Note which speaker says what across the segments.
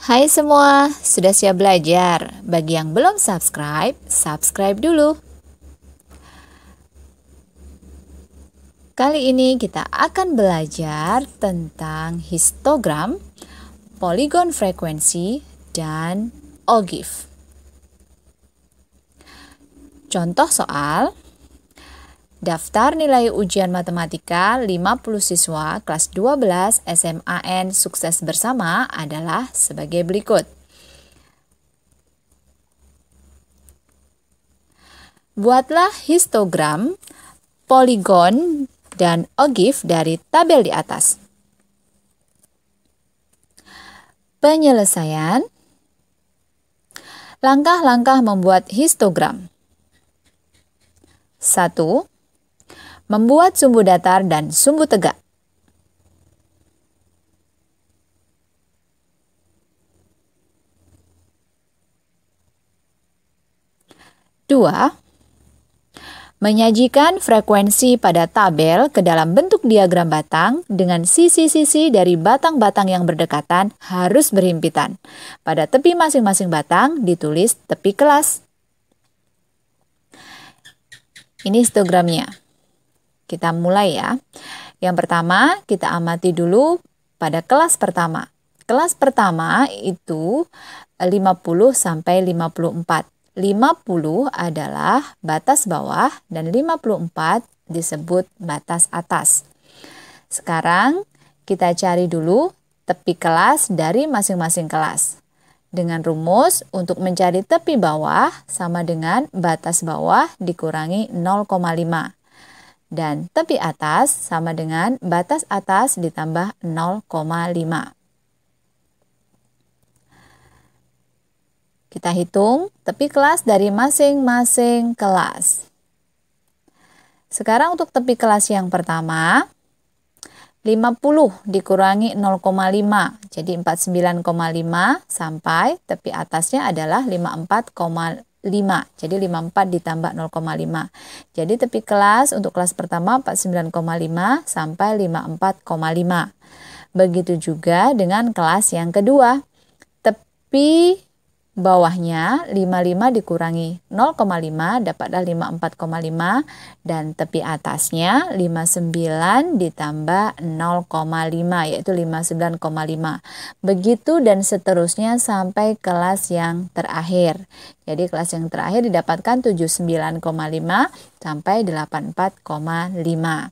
Speaker 1: Hai semua, sudah siap belajar? Bagi yang belum subscribe, subscribe dulu. Kali ini kita akan belajar tentang histogram, poligon frekuensi, dan ogive. Contoh soal, daftar nilai ujian matematika 50 siswa kelas 12 SMAN sukses bersama adalah sebagai berikut. Buatlah histogram, poligon, dan ogive dari tabel di atas. Penyelesaian. Langkah-langkah membuat histogram. 1. Membuat sumbu datar dan sumbu tegak. 2. Menyajikan frekuensi pada tabel ke dalam bentuk diagram batang dengan sisi-sisi dari batang-batang yang berdekatan harus berhimpitan. Pada tepi masing-masing batang ditulis tepi kelas. Ini histogramnya. Kita mulai ya. Yang pertama, kita amati dulu pada kelas pertama. Kelas pertama itu 50 sampai 54. 50 adalah batas bawah dan 54 disebut batas atas. Sekarang kita cari dulu tepi kelas dari masing-masing kelas. Dengan rumus untuk mencari tepi bawah sama dengan batas bawah dikurangi 0,5. Dan tepi atas sama dengan batas atas ditambah 0,5. Kita hitung tepi kelas dari masing-masing kelas. Sekarang untuk tepi kelas yang pertama, 50 dikurangi 0,5, jadi 49,5 sampai tepi atasnya adalah 54,5. Jadi 54 ditambah 0,5. Jadi tepi kelas untuk kelas pertama 49,5 sampai 54,5. Begitu juga dengan kelas yang kedua. Tepi bawahnya 55 dikurangi 0,5 dapatlah 54,5 dan tepi atasnya 59 ditambah 0,5 yaitu 59,5. Begitu dan seterusnya sampai kelas yang terakhir. Jadi kelas yang terakhir didapatkan 79,5 sampai 84,5.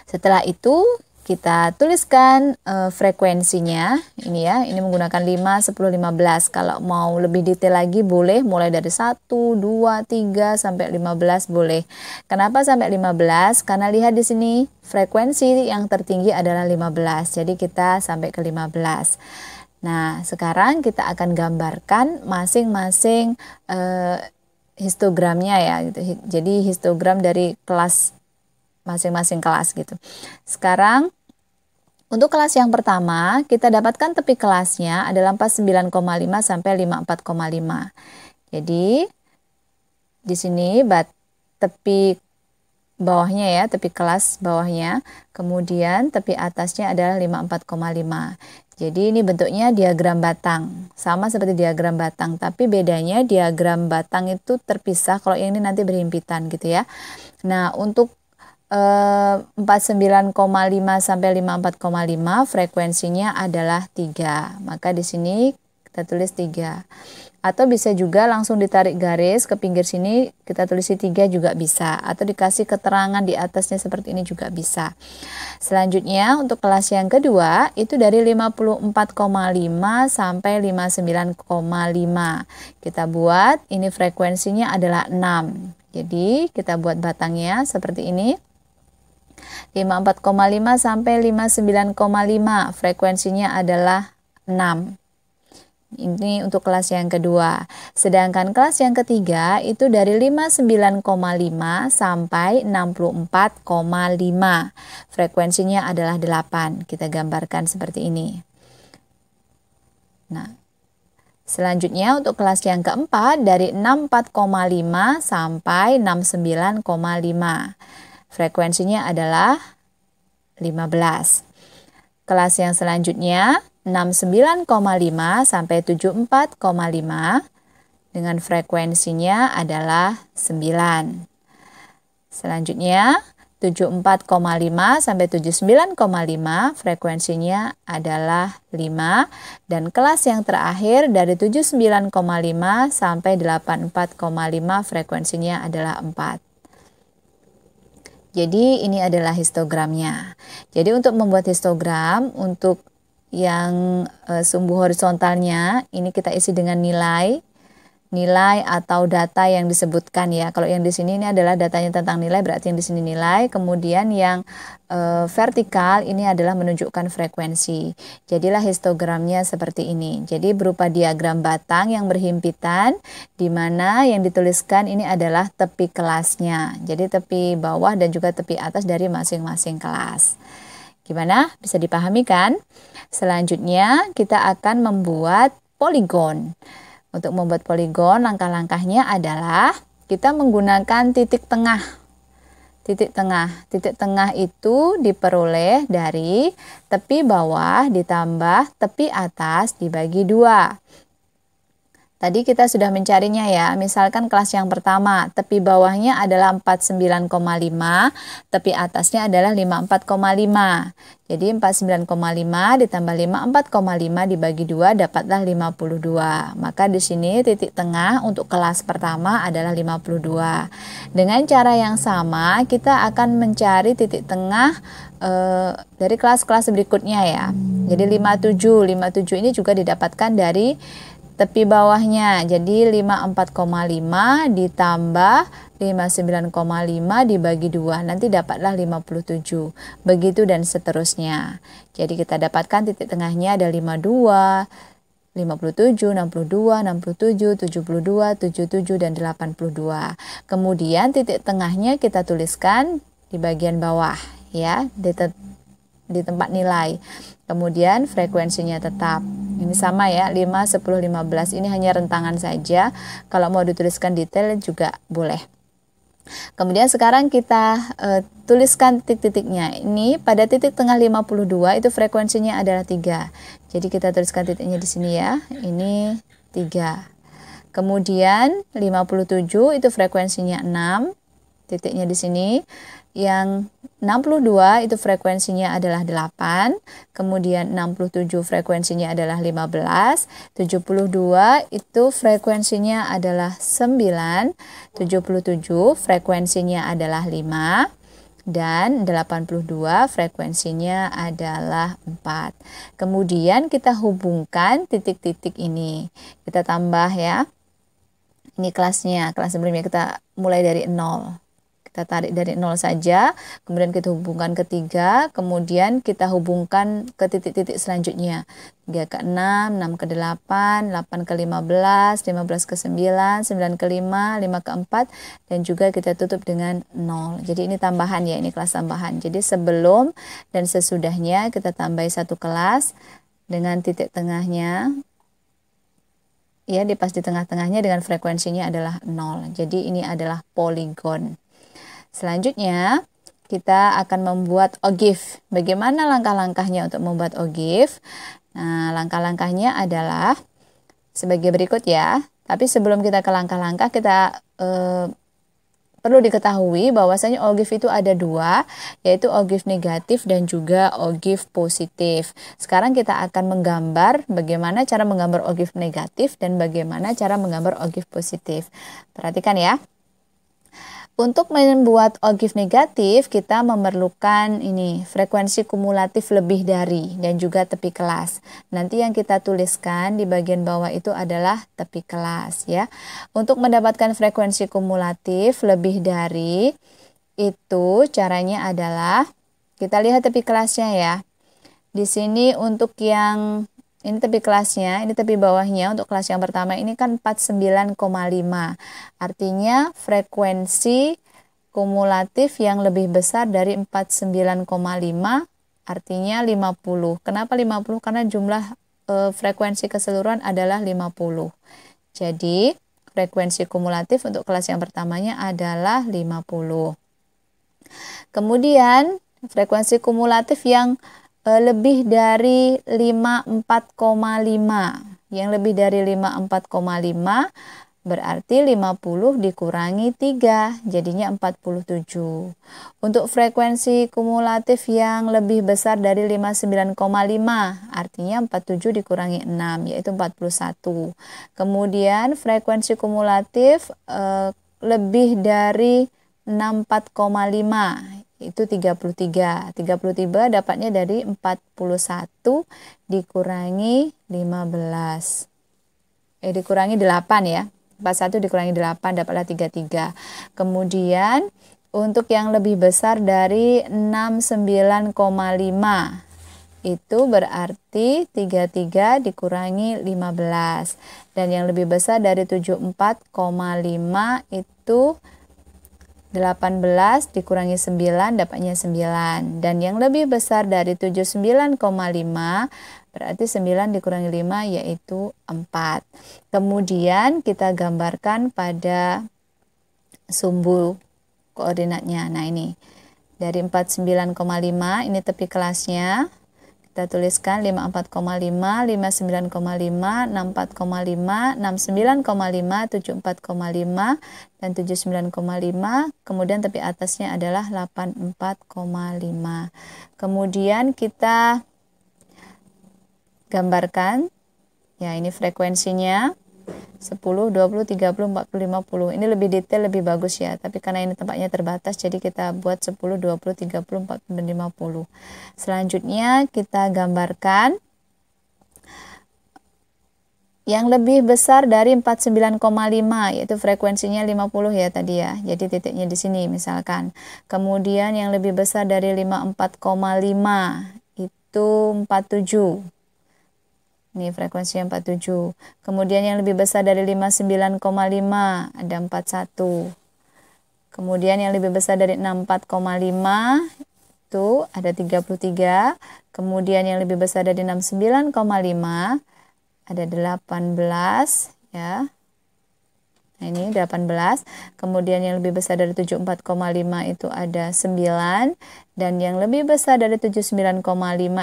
Speaker 1: Setelah itu kita tuliskan frekuensinya, ini ya, ini menggunakan 5, 10, 15. Kalau mau lebih detail lagi boleh mulai dari 1, 2, 3, sampai 15 boleh. Kenapa sampai 15? Karena lihat di sini frekuensi yang tertinggi adalah 15, jadi kita sampai ke 15. Nah, sekarang kita akan gambarkan masing-masing histogramnya ya, gitu. Jadi histogram dari kelas masing-masing kelas gitu. Sekarang untuk kelas yang pertama, kita dapatkan tepi kelasnya adalah 49,5 sampai 54,5. Jadi, di sini tepi bawahnya ya, tepi kelas bawahnya, kemudian tepi atasnya adalah 54,5. Jadi ini bentuknya diagram batang, sama seperti diagram batang, tapi bedanya diagram batang itu terpisah, kalau yang ini nanti berhimpitan gitu ya. Nah, untuk 49,5 sampai 54,5 frekuensinya adalah 3. Maka di sini kita tulis 3. Atau bisa juga langsung ditarik garis ke pinggir sini, kita tulis 3 juga bisa. Atau dikasih keterangan di atasnya seperti ini juga bisa. Selanjutnya untuk kelas yang kedua itu dari 54,5 sampai 59,5. Kita buat, ini frekuensinya adalah 6. Jadi kita buat batangnya seperti ini. 54,5 sampai 59,5 frekuensinya adalah 6. Ini untuk kelas yang kedua. Sedangkan kelas yang ketiga itu dari 59,5 sampai 64,5. Frekuensinya adalah 8. Kita gambarkan seperti ini. Nah, selanjutnya untuk kelas yang keempat dari 64,5 sampai 69,5. Frekuensinya adalah 15. Kelas yang selanjutnya 69,5 sampai 74,5 dengan frekuensinya adalah 9. Selanjutnya 74,5 sampai 79,5 frekuensinya adalah 5, dan kelas yang terakhir dari 79,5 sampai 84,5 frekuensinya adalah 4. Jadi ini adalah histogramnya. Jadi untuk membuat histogram untuk yang sumbu horizontalnya ini kita isi dengan nilai atau data yang disebutkan ya. Kalau yang di sini ini adalah datanya tentang nilai, berarti yang di sini nilai. Kemudian yang vertikal ini adalah menunjukkan frekuensi. Jadilah histogramnya seperti ini. Jadi berupa diagram batang yang berhimpitan, di mana yang dituliskan ini adalah tepi kelasnya. Jadi tepi bawah dan juga tepi atas dari masing-masing kelas. Gimana? Bisa dipahami kan? Selanjutnya kita akan membuat poligon. Untuk membuat poligon, langkah-langkahnya adalah kita menggunakan titik tengah. Titik tengah itu diperoleh dari tepi bawah ditambah tepi atas dibagi 2. Tadi kita sudah mencarinya ya, misalkan kelas yang pertama, tepi bawahnya adalah 49,5, tepi atasnya adalah 54,5. Jadi 49,5 ditambah 54,5 dibagi 2 dapatlah 52. Maka di sini titik tengah untuk kelas pertama adalah 52. Dengan cara yang sama, kita akan mencari titik tengah dari kelas-kelas berikutnya ya. Jadi 57 ini juga didapatkan dari tepi bawahnya, jadi 54,5 ditambah 59,5 dibagi 2, nanti dapatlah 57. Begitu dan seterusnya. Jadi kita dapatkan titik tengahnya ada 52, 57, 62, 67, 72, 77, dan 82. Kemudian titik tengahnya kita tuliskan di bagian bawah ya, di tempat nilai. Kemudian frekuensinya tetap. Ini sama ya, 5, 10, 15. Ini hanya rentangan saja. Kalau mau dituliskan detail juga boleh. Kemudian sekarang kita tuliskan titik-titiknya. Ini pada titik tengah 52 itu frekuensinya adalah 3. Jadi kita tuliskan titiknya di sini ya. Ini 3. Kemudian 57 itu frekuensinya 6. Titiknya di sini. Yang 62 itu frekuensinya adalah 8, kemudian 67 frekuensinya adalah 15, 72 itu frekuensinya adalah 9, 77 frekuensinya adalah 5, dan 82 frekuensinya adalah 4. Kemudian kita hubungkan titik-titik ini. Kita tambah ya. Ini kelasnya, kelas sebelumnya kita mulai dari 0. Kita tarik dari 0 saja, kemudian kita hubungkan ke 3, kemudian kita hubungkan ke titik-titik selanjutnya. 3 ke 6, 6 ke 8, 8 ke 15, 15 ke 9, 9 ke 5, 5 ke 4, dan juga kita tutup dengan 0. Jadi ini tambahan ya, ini kelas tambahan. Jadi sebelum dan sesudahnya kita tambahi satu kelas dengan titik tengahnya. Ya, di pas di tengah-tengahnya dengan frekuensinya adalah 0. Jadi ini adalah poligon. Selanjutnya, kita akan membuat ogive. Bagaimana langkah-langkahnya untuk membuat ogive? Nah, langkah-langkahnya adalah sebagai berikut ya. Tapi sebelum kita ke langkah-langkah, kita perlu diketahui bahwasanya ogive itu ada 2, yaitu ogive negatif dan juga ogive positif. Sekarang kita akan menggambar bagaimana cara menggambar ogive negatif dan bagaimana cara menggambar ogive positif. Perhatikan ya. Untuk membuat ogive negatif, kita memerlukan ini frekuensi kumulatif lebih dari dan juga tepi kelas. Nanti yang kita tuliskan di bagian bawah itu adalah tepi kelas ya. Untuk mendapatkan frekuensi kumulatif lebih dari itu caranya adalah kita lihat tepi kelasnya ya. Di sini untuk yang ini tepi kelasnya, ini tepi bawahnya untuk kelas yang pertama ini kan 49,5. Artinya frekuensi kumulatif yang lebih besar dari 49,5 artinya 50. Kenapa 50? Karena jumlah frekuensi keseluruhan adalah 50. Jadi frekuensi kumulatif untuk kelas yang pertamanya adalah 50. Kemudian frekuensi kumulatif yang lebih dari 54,5. Yang lebih dari 54,5 berarti 50 dikurangi 3, jadinya 47. Untuk frekuensi kumulatif yang lebih besar dari 59,5, artinya 47 dikurangi 6, yaitu 41. Kemudian frekuensi kumulatif lebih dari 64,5, itu 33. 33 dapatnya dari 41 dikurangi 15. Dikurangi 8 ya. 41 dikurangi 8 dapatlah 33. Kemudian untuk yang lebih besar dari 69,5 itu berarti 33 dikurangi 15. Dan yang lebih besar dari 74,5 itu 18 dikurangi 9 dapatnya 9. Dan yang lebih besar dari 79,5 berarti 9 dikurangi 5 yaitu 4. Kemudian kita gambarkan pada sumbu koordinatnya. Nah ini dari 49,5 ini tepi kelasnya. Kita tuliskan 54,5, 59,5, 64,5, 69,5, 74,5, dan 79,5. Kemudian tepi atasnya adalah 84,5. Kemudian kita gambarkan. Ya, ini frekuensinya 10, 20, 30, 40, 50. Ini lebih detail, lebih bagus ya. Tapi karena ini tempatnya terbatas, jadi kita buat 10, 20, 30, 40, dan 50. Selanjutnya kita gambarkan yang lebih besar dari 49,5, yaitu frekuensinya 50 ya tadi ya. Jadi titiknya di sini misalkan. Kemudian yang lebih besar dari 54,5 itu 47. Ini frekuensinya 47. Kemudian yang lebih besar dari 59,5 ada 41. Kemudian yang lebih besar dari 64,5 itu ada 33. Kemudian yang lebih besar dari 69,5 ada 18 ya. Nah, ini 18. Kemudian yang lebih besar dari 74,5 itu ada 9. Dan yang lebih besar dari 79,5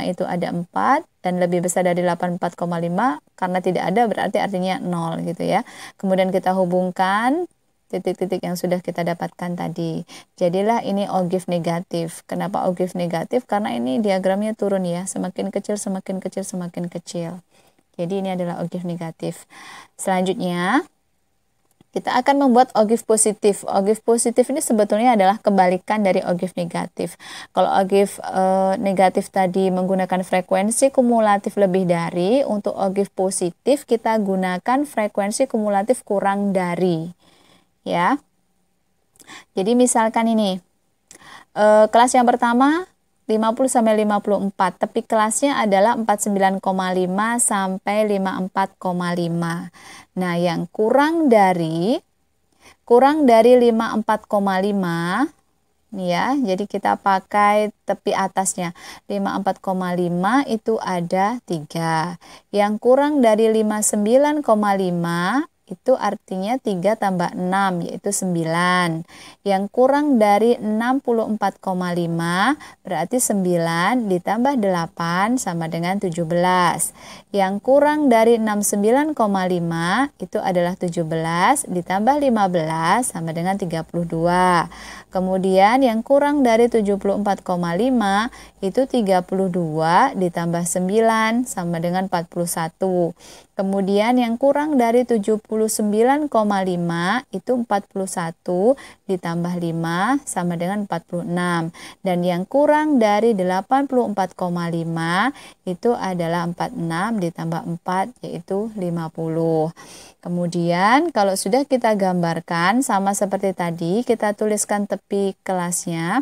Speaker 1: itu ada 4. Dan lebih besar dari 84,5 karena tidak ada berarti artinya 0 gitu ya. Kemudian kita hubungkan titik-titik yang sudah kita dapatkan tadi. Jadilah ini ogive negatif. Kenapa ogive negatif? Karena ini diagramnya turun ya. Semakin kecil, semakin kecil, semakin kecil. Jadi ini adalah ogive negatif. Selanjutnya kita akan membuat ogive positif. Ogive positif ini sebetulnya adalah kebalikan dari ogive negatif. Kalau ogive negatif tadi menggunakan frekuensi kumulatif lebih dari, untuk ogive positif kita gunakan frekuensi kumulatif kurang dari. Ya. Jadi misalkan ini, kelas yang pertama 50 sampai 54, tapi kelasnya adalah 49,5 sampai 54,5. Nah, yang kurang dari 54,5 nih ya. Jadi kita pakai tepi atasnya. 54,5 itu ada 3. Yang kurang dari 59,5 itu artinya 3 tambah 6 yaitu 9. Yang kurang dari 64,5 berarti 9 ditambah 8 sama dengan 17. Yang kurang dari 69,5 itu adalah 17 ditambah 15 sama dengan 32. Kemudian yang kurang dari 74,5 itu 32 ditambah 9 sama dengan 41. Kemudian yang kurang dari 79,5 itu 41 ditambah 5 sama dengan 46. Dan yang kurang dari 84,5 itu adalah 46 ditambah 4 yaitu 50. Kemudian kalau sudah kita gambarkan sama seperti tadi, kita tuliskan tepi kelasnya.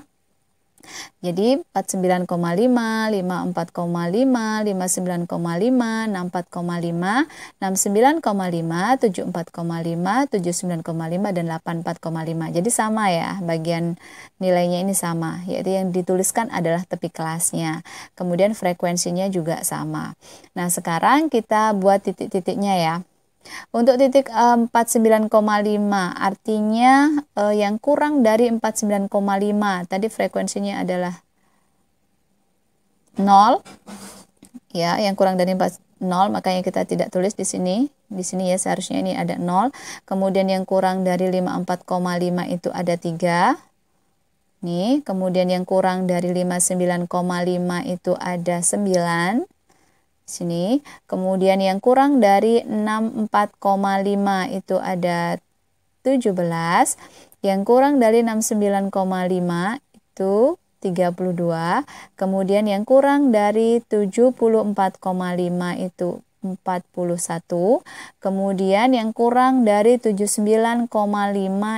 Speaker 1: Jadi 49,5, 54,5, 59,5, 64,5, 69,5, 74,5, 79,5, dan 84,5. Jadi sama ya, bagian nilainya ini sama, yaitu yang dituliskan adalah tepi kelasnya. Kemudian frekuensinya juga sama. Nah, sekarang kita buat titik-titiknya ya. Untuk titik 49,5 artinya yang kurang dari 49,5 tadi frekuensinya adalah 0 ya, yang kurang dari 0, makanya kita tidak tulis di sini. Di sini ya seharusnya ini ada 0. Kemudian yang kurang dari 54,5 itu ada 3. Nih, kemudian yang kurang dari 59,5 itu ada 9. Sini. Kemudian yang kurang dari 64,5 itu ada 17. Yang kurang dari 69,5 itu 32. Kemudian yang kurang dari 74,5 itu 41. Kemudian yang kurang dari 79,5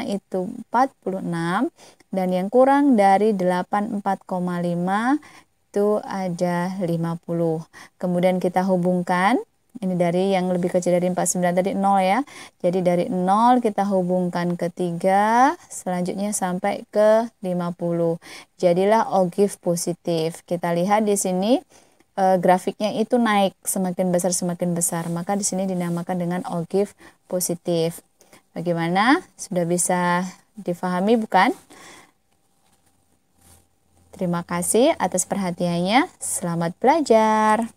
Speaker 1: itu 46. Dan yang kurang dari 84,5 itu ada 50. Kemudian kita hubungkan. Ini dari yang lebih kecil dari 49 tadi 0 ya. Jadi dari 0 kita hubungkan ke 3, selanjutnya sampai ke 50. Jadilah ogive positif. Kita lihat di sini grafiknya itu naik semakin besar, maka di sini dinamakan dengan ogive positif. Bagaimana? Sudah bisa difahami bukan? Terima kasih atas perhatiannya. Selamat belajar.